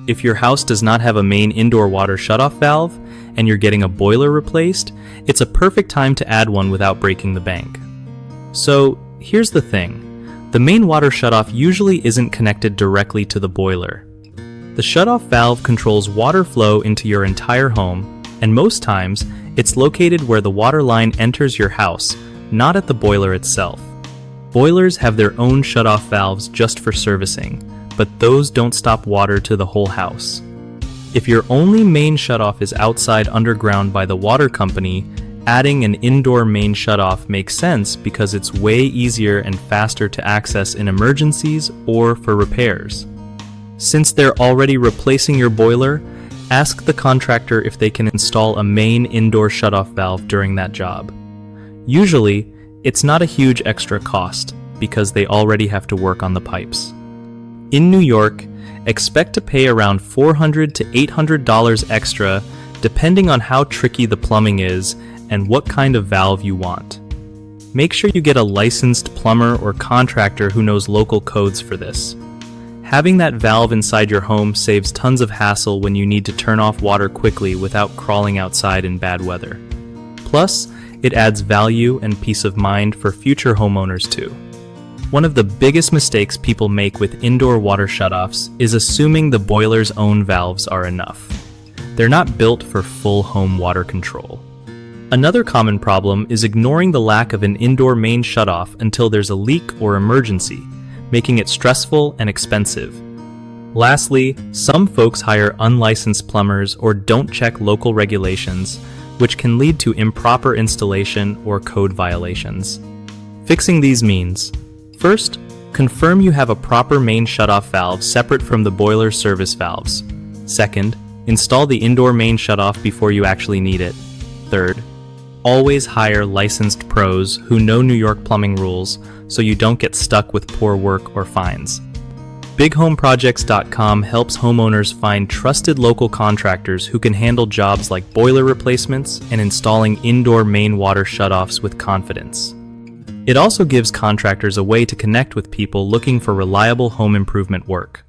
If your house does not have a main indoor water shutoff valve and you're getting a boiler replaced, it's a perfect time to add one without breaking the bank. So here's the thing. The main water shutoff usually isn't connected directly to the boiler. The shutoff valve controls water flow into your entire home, and most times, it's located where the water line enters your house, not at the boiler itself. Boilers have their own shutoff valves just for servicing, but those don't stop water to the whole house. If your only main shutoff is outside underground by the water company, adding an indoor main shutoff makes sense because it's way easier and faster to access in emergencies or for repairs. Since they're already replacing your boiler, ask the contractor if they can install a main indoor shutoff valve during that job. Usually, it's not a huge extra cost because they already have to work on the pipes. In New York, expect to pay around $400 to $800 extra depending on how tricky the plumbing is and what kind of valve you want. Make sure you get a licensed plumber or contractor who knows local codes for this. Having that valve inside your home saves tons of hassle when you need to turn off water quickly without crawling outside in bad weather. Plus, it adds value and peace of mind for future homeowners too. One of the biggest mistakes people make with indoor water shutoffs is assuming the boiler's own valves are enough. They're not built for full home water control. Another common problem is ignoring the lack of an indoor main shutoff until there's a leak or emergency, making it stressful and expensive. Lastly, some folks hire unlicensed plumbers or don't check local regulations, which can lead to improper installation or code violations. Fixing these means: first, confirm you have a proper main shutoff valve separate from the boiler service valves. Second, install the indoor main shutoff before you actually need it. Third, always hire licensed pros who know New York plumbing rules so you don't get stuck with poor work or fines. BigHomeProjects.com helps homeowners find trusted local contractors who can handle jobs like boiler replacements and installing indoor main water shutoffs with confidence. It also gives contractors a way to connect with people looking for reliable home improvement work.